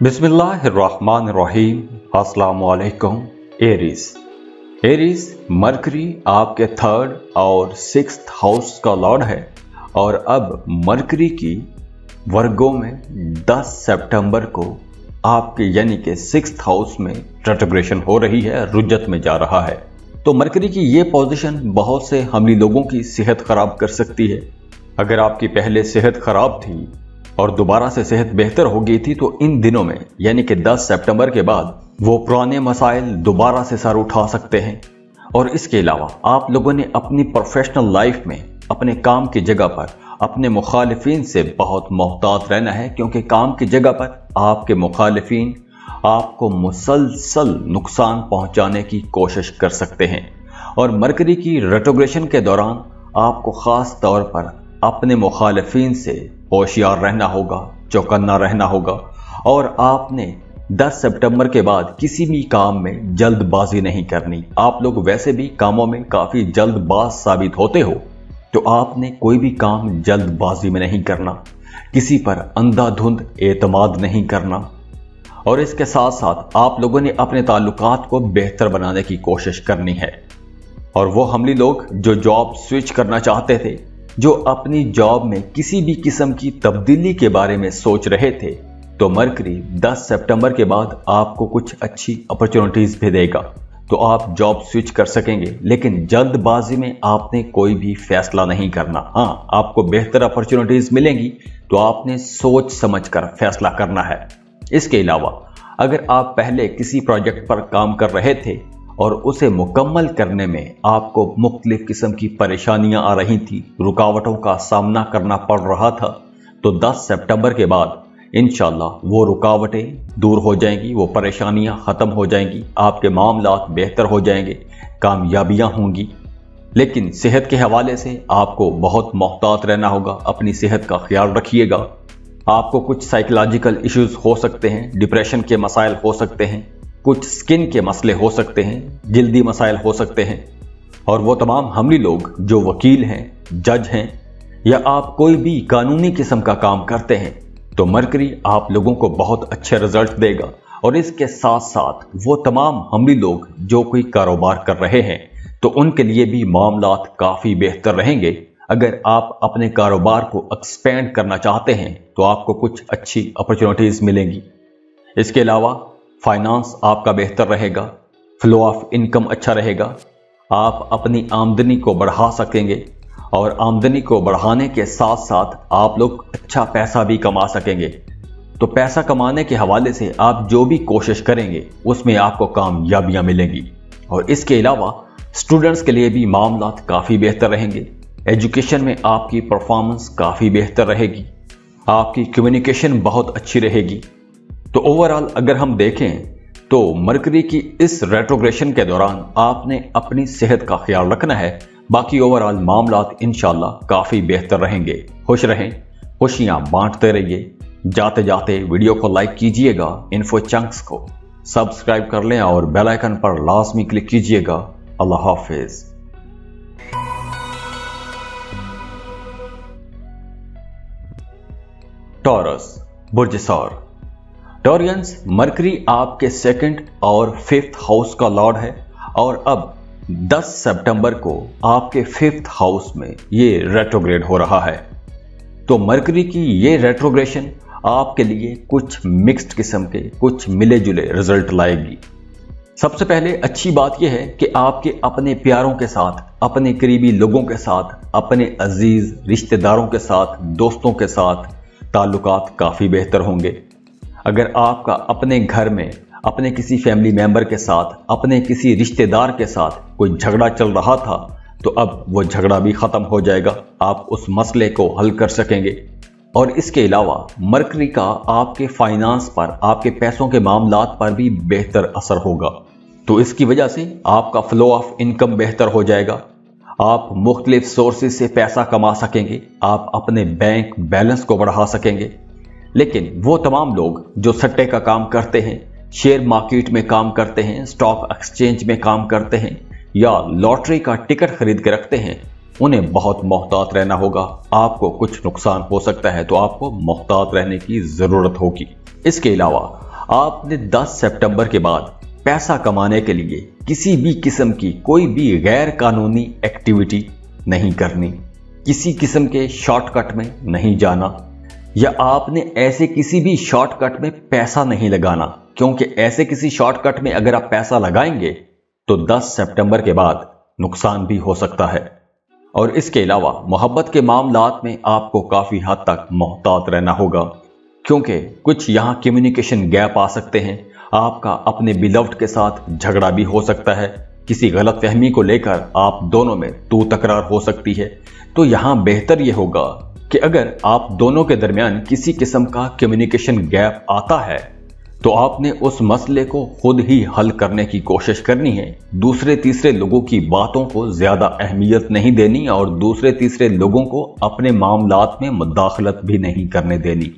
बिस्मिल्लाहिर्रहमानिर्रहीम। अस्सलामुअलैकुम। Aries mercury आपके 3rd और 6th हाउस का लॉर्ड है और अब मरकरी की वर्गों में 10 सितंबर को आपके यानी कि 6th हाउस में रेट्रोग्रेशन हो रही है, रुजत में जा रहा है। तो मरकरी की ये पोजीशन बहुत से हमली लोगों की सेहत खराब कर सकती है। अगर आपकी पहले सेहत खराब थी और दोबारा से सेहत बेहतर हो गई थी तो इन दिनों में यानी कि 10 सितंबर के बाद वो पुराने मसाइल दोबारा से सर उठा सकते हैं। और इसके अलावा आप लोगों ने अपनी प्रोफेशनल लाइफ में अपने काम की जगह पर अपने मुखालिफिन से बहुत मोहतात रहना है, क्योंकि काम की जगह पर आपके मुखालिफिन आपको मुसलसल नुकसान पहुंचाने की कोशिश कर सकते हैं। और मरकरी की रेट्रोग्रेशन के दौरान आपको खास तौर पर अपने मुखालिफिन से होशियार रहना होगा, चौकन्ना रहना होगा। और आपने 10 सितंबर के बाद किसी भी काम में जल्दबाजी नहीं करनी। आप लोग वैसे भी कामों में काफ़ी जल्दबाज साबित होते हो, तो आपने कोई भी काम जल्दबाजी में नहीं करना, किसी पर अंधाधुंध एतमाद नहीं करना। और इसके साथ साथ आप लोगों ने अपने ताल्लुकात को बेहतर बनाने की कोशिश करनी है। और वो हमली लोग जो जॉब स्विच करना चाहते थे, जो अपनी जॉब में किसी भी किस्म की तब्दीली के बारे में सोच रहे थे, तो मरकरी 10 सितंबर के बाद आपको कुछ अच्छी अपॉर्चुनिटीज भी देगा, तो आप जॉब स्विच कर सकेंगे। लेकिन जल्दबाजी में आपने कोई भी फैसला नहीं करना। हाँ, आपको बेहतर अपॉर्चुनिटीज मिलेंगी तो आपने सोच समझकर फैसला करना है। इसके अलावा अगर आप पहले किसी प्रोजेक्ट पर काम कर रहे थे और उसे मुकम्मल करने में आपको मुख्तलिफ किस्म की परेशानियां आ रही थी, रुकावटों का सामना करना पड़ रहा था, तो 10 सितंबर के बाद इंशाल्लाह वो रुकावटें दूर हो जाएंगी, वो परेशानियां ख़त्म हो जाएंगी, आपके मामलात बेहतर हो जाएंगे, कामयाबियां होंगी। लेकिन सेहत के हवाले से आपको बहुत मोहतात रहना होगा, अपनी सेहत का ख्याल रखिएगा। आपको कुछ साइकोलॉजिकल इश्यूज हो सकते हैं, डिप्रेशन के मसाइल हो सकते हैं, कुछ स्किन के मसले हो सकते हैं, जल्दी मसाइल हो सकते हैं। और वो तमाम हमली लोग जो वकील हैं, जज हैं, या आप कोई भी कानूनी किस्म का काम करते हैं, तो मरकरी आप लोगों को बहुत अच्छे रिजल्ट देगा। और इसके साथ साथ वो तमाम हमली लोग जो कोई कारोबार कर रहे हैं, तो उनके लिए भी मामलात काफ़ी बेहतर रहेंगे। अगर आप अपने कारोबार को एक्सपेंड करना चाहते हैं तो आपको कुछ अच्छी अपॉर्चुनिटीज़ मिलेंगी। इसके अलावा फाइनेंस आपका बेहतर रहेगा, फ्लो ऑफ इनकम अच्छा रहेगा, आप अपनी आमदनी को बढ़ा सकेंगे। और आमदनी को बढ़ाने के साथ साथ आप लोग अच्छा पैसा भी कमा सकेंगे। तो पैसा कमाने के हवाले से आप जो भी कोशिश करेंगे उसमें आपको कामयाबियां मिलेंगी। और इसके अलावा स्टूडेंट्स के लिए भी मामलात काफ़ी बेहतर रहेंगे। एजुकेशन में आपकी परफॉर्मेंस काफ़ी बेहतर रहेगी, आपकी कम्युनिकेशन बहुत अच्छी रहेगी। तो ओवरऑल अगर हम देखें तो मरकरी की इस रेट्रोग्रेशन के दौरान आपने अपनी सेहत का ख्याल रखना है। बाकी ओवरऑल मामलात इंशाल्लाह काफ़ी बेहतर रहेंगे। खुश रहें, खुशियां बांटते रहिए। जाते जाते वीडियो को लाइक कीजिएगा, इन्फो चंक्स को सब्सक्राइब कर लें और बेल आइकन पर लाजमी क्लिक कीजिएगा। अल्लाह हाफिज। टॉरस बुर्ज सौर। टॉरियंस, मरकरी आपके 2nd और 5th हाउस का लॉर्ड है और अब 10 सितंबर को आपके 5th हाउस में ये रेट्रोग्रेड हो रहा है। तो मरकरी की ये रेट्रोग्रेशन आपके लिए कुछ मिक्स्ड किस्म के, कुछ मिले जुले रिजल्ट लाएगी। सबसे पहले अच्छी बात यह है कि आपके अपने प्यारों के साथ, अपने करीबी लोगों के साथ, अपने अजीज रिश्तेदारों के साथ, दोस्तों के साथ ताल्लुकात काफ़ी बेहतर होंगे। अगर आपका अपने घर में अपने किसी फैमिली मेंबर के साथ, अपने किसी रिश्तेदार के साथ कोई झगड़ा चल रहा था, तो अब वो झगड़ा भी ख़त्म हो जाएगा, आप उस मसले को हल कर सकेंगे। और इसके अलावा मरकरी का आपके फाइनेंस पर, आपके पैसों के मामलात पर भी बेहतर असर होगा। तो इसकी वजह से आपका फ्लो ऑफ इनकम बेहतर हो जाएगा, आप मुख्तलिफ सोर्सेज से पैसा कमा सकेंगे, आप अपने बैंक बैलेंस को बढ़ा सकेंगे। लेकिन वो तमाम लोग जो सट्टे का काम करते हैं, शेयर मार्केट में काम करते हैं, स्टॉक एक्सचेंज में काम करते हैं, या लॉटरी का टिकट खरीद के रखते हैं, उन्हें बहुत मोहतात रहना होगा। आपको कुछ नुकसान हो सकता है तो आपको मोहतात रहने की ज़रूरत होगी। इसके अलावा आपने 10 सितंबर के बाद पैसा कमाने के लिए किसी भी किस्म की कोई भी गैर कानूनी एक्टिविटी नहीं करनी, किसी किस्म के शॉर्टकट में नहीं जाना, या आपने ऐसे किसी भी शॉर्टकट में पैसा नहीं लगाना, क्योंकि ऐसे किसी शॉर्टकट में अगर आप पैसा लगाएंगे तो 10 सितंबर के बाद नुकसान भी हो सकता है। और इसके अलावा मोहब्बत के मामलात में आपको काफ़ी हद तक मोहतात रहना होगा, क्योंकि कुछ यहाँ कम्युनिकेशन गैप आ सकते हैं। आपका अपने बिलव्ड के साथ झगड़ा भी हो सकता है, किसी गलत फहमी को लेकर आप दोनों में तू तकरार हो सकती है। तो यहाँ बेहतर यह होगा कि अगर आप दोनों के दरमियान किसी किस्म का कम्युनिकेशन गैप आता है तो आपने उस मसले को खुद ही हल करने की कोशिश करनी है। दूसरे तीसरे लोगों की बातों को ज्यादा अहमियत नहीं देनी और दूसरे तीसरे लोगों को अपने मामलात में मुदाखलत भी नहीं करने देनी।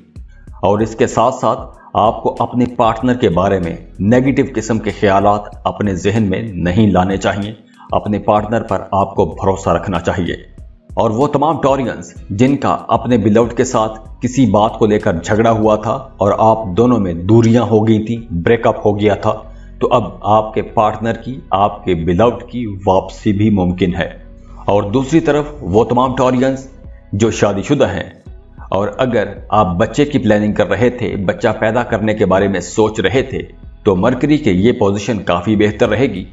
और इसके साथ साथ आपको अपने पार्टनर के बारे में नेगेटिव किस्म के ख्यालात अपने जहन में नहीं लाने चाहिए। अपने पार्टनर पर आपको भरोसा रखना चाहिए। और वो तमाम टॉरियंस जिनका अपने बिलव्ड के साथ किसी बात को लेकर झगड़ा हुआ था और आप दोनों में दूरियां हो गई थी, ब्रेकअप हो गया था, तो अब आपके पार्टनर की, आपके बिलव्ड की वापसी भी मुमकिन है। और दूसरी तरफ वो तमाम टॉरियंस जो शादीशुदा हैं और अगर आप बच्चे की प्लानिंग कर रहे थे, बच्चा पैदा करने के बारे में सोच रहे थे, तो मरकरी के ये पोजीशन काफ़ी बेहतर रहेगी।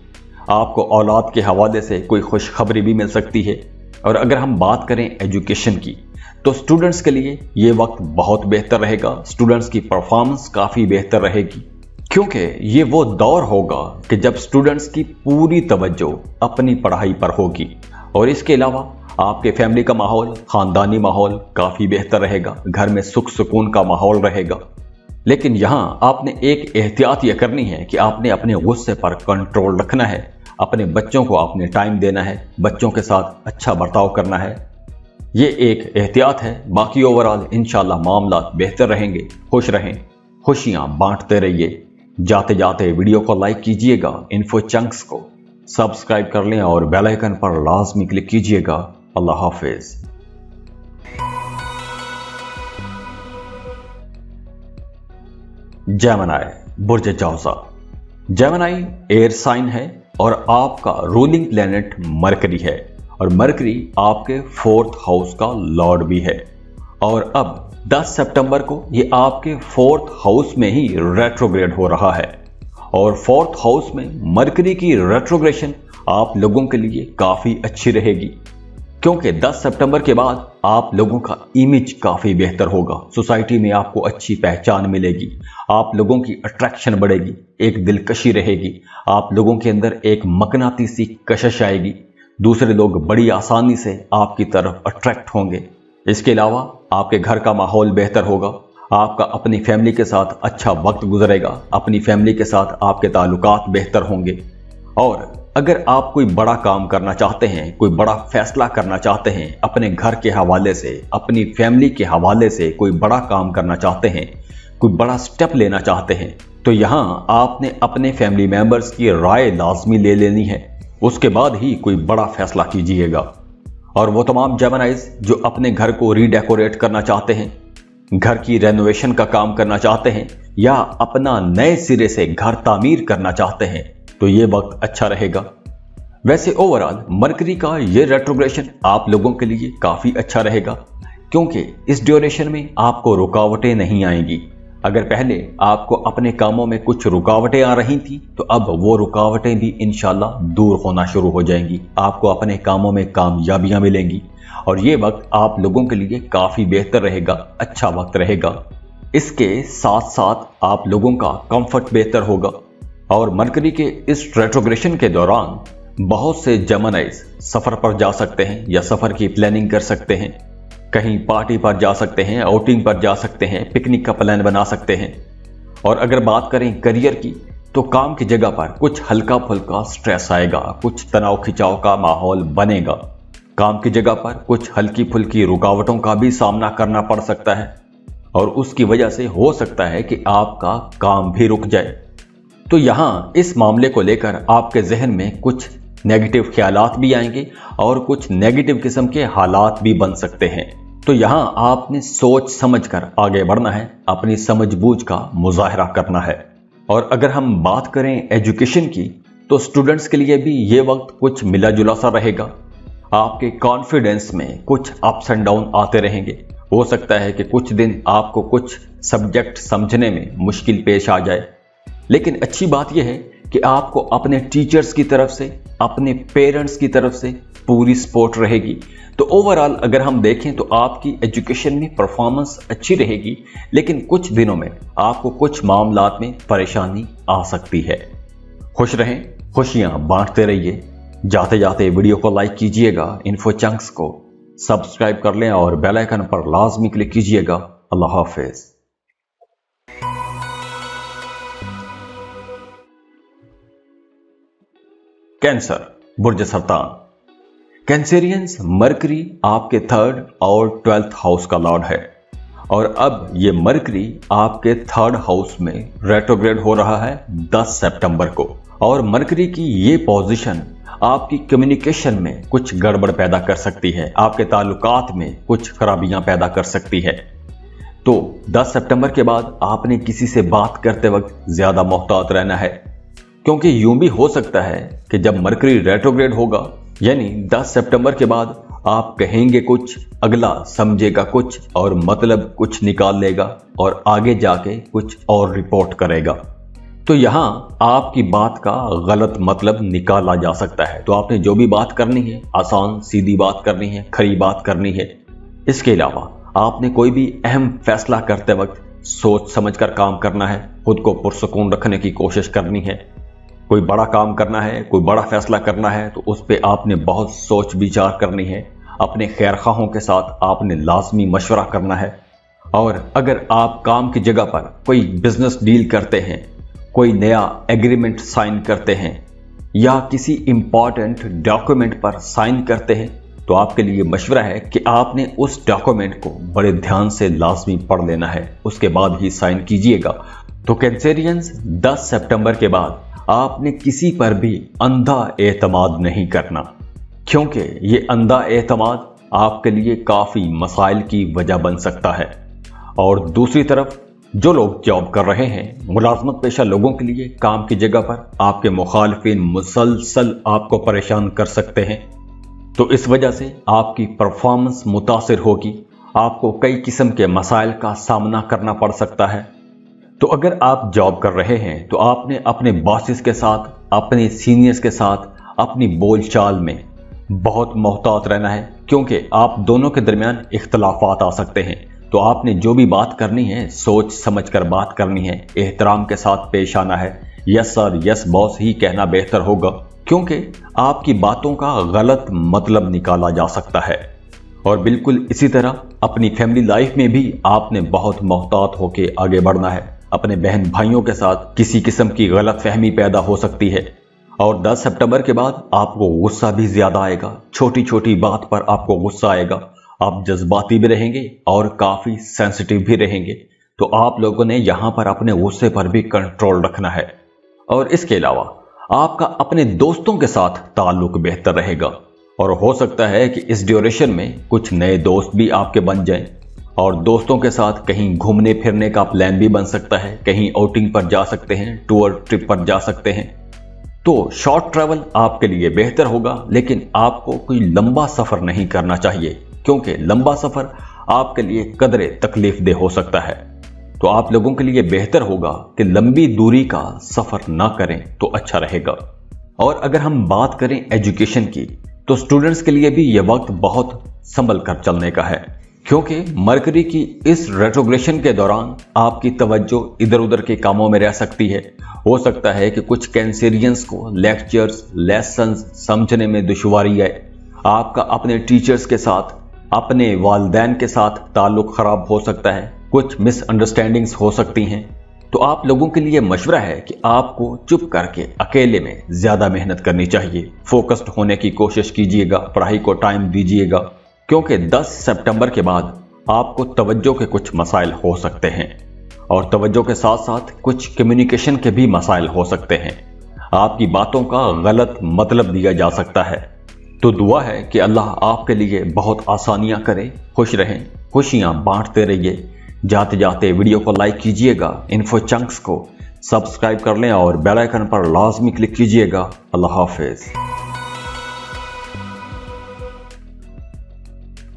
आपको औलाद के हवाले से कोई खुशखबरी भी मिल सकती है। और अगर हम बात करें एजुकेशन की, तो स्टूडेंट्स के लिए ये वक्त बहुत बेहतर रहेगा। स्टूडेंट्स की परफॉर्मेंस काफ़ी बेहतर रहेगी, क्योंकि ये वो दौर होगा कि जब स्टूडेंट्स की पूरी तवज्जो अपनी पढ़ाई पर होगी। और इसके अलावा आपके फैमिली का माहौल, ख़ानदानी माहौल काफ़ी बेहतर रहेगा, घर में सुख सुकून का माहौल रहेगा। लेकिन यहाँ आपने एक एहतियात यह करनी है कि आपने अपने गुस्से पर कंट्रोल रखना है। अपने बच्चों को आपने टाइम देना है, बच्चों के साथ अच्छा बर्ताव करना है। ये एक एहतियात है। बाकी ओवरऑल इंशाल्लाह मामलात बेहतर रहेंगे। खुश रहें, खुशियां बांटते रहिए। जाते जाते वीडियो को लाइक कीजिएगा, इन्फो चंक्स को सब्सक्राइब कर लें और बेल आइकन पर लाजमी क्लिक कीजिएगा। अल्लाह हाफिज। जेमिनी बुर्ज जौज़ा। जेमिनी एयर साइन है और आपका रूलिंग प्लेनेट मरकरी है और मरकरी आपके 4th हाउस का लॉर्ड भी है। और अब 10 सितंबर को ये आपके 4th हाउस में ही रेट्रोग्रेड हो रहा है। और 4th हाउस में मरकरी की रेट्रोग्रेशन आप लोगों के लिए काफ़ी अच्छी रहेगी, क्योंकि 10 सितंबर के बाद आप लोगों का इमेज काफ़ी बेहतर होगा। सोसाइटी में आपको अच्छी पहचान मिलेगी, आप लोगों की अट्रैक्शन बढ़ेगी, एक दिलकशी रहेगी, आप लोगों के अंदर एक मकनातीसी कशिश आएगी। दूसरे लोग बड़ी आसानी से आपकी तरफ अट्रैक्ट होंगे। इसके अलावा आपके घर का माहौल बेहतर होगा, आपका अपनी फैमिली के साथ अच्छा वक्त गुजरेगा, अपनी फैमिली के साथ आपके ताल्लुकात बेहतर होंगे। और अगर आप कोई बड़ा काम करना चाहते हैं, कोई बड़ा फैसला करना चाहते हैं, अपने घर के हवाले से, अपनी फैमिली के हवाले से कोई बड़ा काम करना चाहते हैं, कोई बड़ा स्टेप लेना चाहते हैं, तो यहाँ आपने अपने फैमिली मेंबर्स की राय लाजमी ले लेनी है। उसके बाद ही कोई बड़ा फैसला कीजिएगा। और वो तमाम जेमिनीज जो अपने घर को रीडेकोरेट करना चाहते हैं, घर की रेनोवेशन का काम करना चाहते हैं, या अपना नए सिरे से घर तामीर करना चाहते हैं, तो ये वक्त अच्छा रहेगा। वैसे ओवरऑल मरकरी का ये रेट्रोग्रेशन आप लोगों के लिए काफ़ी अच्छा रहेगा, क्योंकि इस ड्यूरेशन में आपको रुकावटें नहीं आएंगी। अगर पहले आपको अपने कामों में कुछ रुकावटें आ रही थी, तो अब वो रुकावटें भी इंशाल्लाह दूर होना शुरू हो जाएंगी। आपको अपने कामों में कामयाबियां मिलेंगी और ये वक्त आप लोगों के लिए काफ़ी बेहतर रहेगा, अच्छा वक्त रहेगा। इसके साथ साथ आप लोगों का कंफर्ट बेहतर होगा। और मरकरी के इस रेट्रोग्रेशन के दौरान बहुत से जेमिनीज सफ़र पर जा सकते हैं या सफ़र की प्लानिंग कर सकते हैं, कहीं पार्टी पर जा सकते हैं, आउटिंग पर जा सकते हैं, पिकनिक का प्लान बना सकते हैं। और अगर बात करें करियर की, तो काम की जगह पर कुछ हल्का फुल्का स्ट्रेस आएगा, कुछ तनाव खिंचाव का माहौल बनेगा। काम की जगह पर कुछ हल्की फुल्की रुकावटों का भी सामना करना पड़ सकता है और उसकी वजह से हो सकता है कि आपका काम भी रुक जाए। तो यहाँ इस मामले को लेकर आपके जहन में कुछ नेगेटिव ख्यालात भी आएंगे और कुछ नेगेटिव किस्म के हालात भी बन सकते हैं। तो यहाँ आपने सोच समझकर आगे बढ़ना है, अपनी समझ बूझ का मुजाहरा करना है। और अगर हम बात करें एजुकेशन की, तो स्टूडेंट्स के लिए भी ये वक्त कुछ मिला जुला सा रहेगा। आपके कॉन्फिडेंस में कुछ अप्स एंड डाउन आते रहेंगे। हो सकता है कि कुछ दिन आपको कुछ सब्जेक्ट समझने में मुश्किल पेश आ जाए, लेकिन अच्छी बात यह है कि आपको अपने टीचर्स की तरफ से, अपने पेरेंट्स की तरफ से पूरी सपोर्ट रहेगी। तो ओवरऑल अगर हम देखें तो आपकी एजुकेशन में परफॉर्मेंस अच्छी रहेगी, लेकिन कुछ दिनों में आपको कुछ मामलात में परेशानी आ सकती है। खुश रहें, खुशियां बांटते रहिए। जाते जाते वीडियो को लाइक कीजिएगा, इन्फो चंक्स को सब्सक्राइब कर लें और बेल आइकन पर लाजमी क्लिक कीजिएगा। अल्लाह हाफिज। कैंसर, बुर्ज सरतान। कैंसेरियंस, मरकरी आपके 3rd और 12th हाउस का लॉर्ड है और अब ये मरकरी आपके 3rd हाउस में रेट्रोग्रेड हो रहा है 10 सितंबर को। और मरकरी की ये पोजीशन आपकी कम्युनिकेशन में कुछ गड़बड़ पैदा कर सकती है, आपके ताल्लुकात में कुछ खराबियां पैदा कर सकती है। तो 10 सितंबर के बाद आपने किसी से बात करते वक्त ज्यादा मोहतात रहना है, क्योंकि यूं भी हो सकता है कि जब मरकरी रेट्रोग्रेड होगा, यानी 10 सितंबर के बाद आप कहेंगे कुछ, अगला समझेगा कुछ और मतलब कुछ निकाल लेगा और आगे जाके कुछ और रिपोर्ट करेगा। तो यहां आपकी बात का गलत मतलब निकाला जा सकता है। तो आपने जो भी बात करनी है, आसान सीधी बात करनी है, खरी बात करनी है। इसके अलावा आपने कोई भी अहम फैसला करते वक्त सोच समझकर काम करना है, खुद को पुरसुकून रखने की कोशिश करनी है। कोई बड़ा काम करना है, कोई बड़ा फैसला करना है, तो उस पर आपने बहुत सोच विचार करनी है। अपने खैरखाहों के साथ आपने लाजमी मशवरा करना है। और अगर आप काम की जगह पर कोई बिजनेस डील करते हैं, कोई नया एग्रीमेंट साइन करते हैं या किसी इंपॉर्टेंट डॉक्यूमेंट पर साइन करते हैं, तो आपके लिए मशवरा है कि आपने उस डॉक्यूमेंट को बड़े ध्यान से लाजमी पढ़ लेना है, उसके बाद ही साइन कीजिएगा। तो कैंसेरियंस, 10 सितंबर के बाद आपने किसी पर भी अंधा एतमाद नहीं करना, क्योंकि ये अंधा एतमाद आपके लिए काफी मसाइल की वजह बन सकता है। और दूसरी तरफ जो लोग जॉब कर रहे हैं, मुलाजमत पेशा लोगों के लिए काम की जगह पर आपके मुखालिफिन मुसलसल आपको परेशान कर सकते हैं। तो इस वजह से आपकी परफॉर्मेंस मुतासिर होगी, आपको कई किस्म के मसाइल का सामना करना पड़ सकता है। तो अगर आप जॉब कर रहे हैं तो आपने अपने बॉसेस के साथ, अपने सीनियर्स के साथ अपनी बोलचाल में बहुत मोहतात रहना है, क्योंकि आप दोनों के दरमियान इख्तलाफात आ सकते हैं। तो आपने जो भी बात करनी है सोच समझकर बात करनी है, एहतराम के साथ पेश आना है। यस सर, यस बॉस ही कहना बेहतर होगा, क्योंकि आपकी बातों का गलत मतलब निकाला जा सकता है। और बिल्कुल इसी तरह अपनी फैमिली लाइफ में भी आपने बहुत मोहतात होकर आगे बढ़ना है। अपने बहन भाइयों के साथ किसी किस्म की गलत फहमी पैदा हो सकती है। और 10 सितंबर के बाद आपको गुस्सा भी ज्यादा आएगा, छोटी छोटी बात पर आपको गुस्सा आएगा। आप जज्बाती भी रहेंगे और काफी सेंसिटिव भी रहेंगे। तो आप लोगों ने यहां पर अपने गुस्से पर भी कंट्रोल रखना है। और इसके अलावा आपका अपने दोस्तों के साथ ताल्लुक बेहतर रहेगा और हो सकता है कि इस ड्यूरेशन में कुछ नए दोस्त भी आपके बन जाएं और दोस्तों के साथ कहीं घूमने फिरने का प्लान भी बन सकता है। कहीं आउटिंग पर जा सकते हैं, टूर ट्रिप पर जा सकते हैं। तो शॉर्ट ट्रैवल आपके लिए बेहतर होगा, लेकिन आपको कोई लंबा सफर नहीं करना चाहिए, क्योंकि लंबा सफर आपके लिए कदरे तकलीफ दे हो सकता है। तो आप लोगों के लिए बेहतर होगा कि लंबी दूरी का सफर ना करें तो अच्छा रहेगा। और अगर हम बात करें एजुकेशन की, तो स्टूडेंट्स के लिए भी यह वक्त बहुत संभल कर चलने का है, क्योंकि मरकरी की इस रेट्रोग्रेशन के दौरान आपकी तवज्जो इधर उधर के कामों में रह सकती है। हो सकता है कि कुछ कैंसेरियंस को लेक्चर्स, लेसन्स समझने में दुश्वारी आए। आपका अपने टीचर्स के साथ, अपने वालिदैन के साथ ताल्लुक खराब हो सकता है, कुछ मिसअंडरस्टैंडिंग्स हो सकती हैं। तो आप लोगों के लिए मशवरा है कि आपको चुप करके अकेले में ज्यादा मेहनत करनी चाहिए। फोकस्ड होने की कोशिश कीजिएगा, पढ़ाई को टाइम दीजिएगा, क्योंकि 10 सितंबर के बाद आपको तवज्जो के कुछ मसाइल हो सकते हैं और तवज्जो के साथ साथ कुछ कम्युनिकेशन के भी मसाइल हो सकते हैं। आपकी बातों का गलत मतलब दिया जा सकता है। तो दुआ है कि अल्लाह आपके लिए बहुत आसानियां करे। खुश रहें, खुशियां बांटते रहिए। जाते जाते वीडियो को लाइक कीजिएगा, इन्फो चंक्स को सब्सक्राइब कर लें और बेल आइकन पर लाजमी क्लिक कीजिएगा। अल्लाह हाफिज़।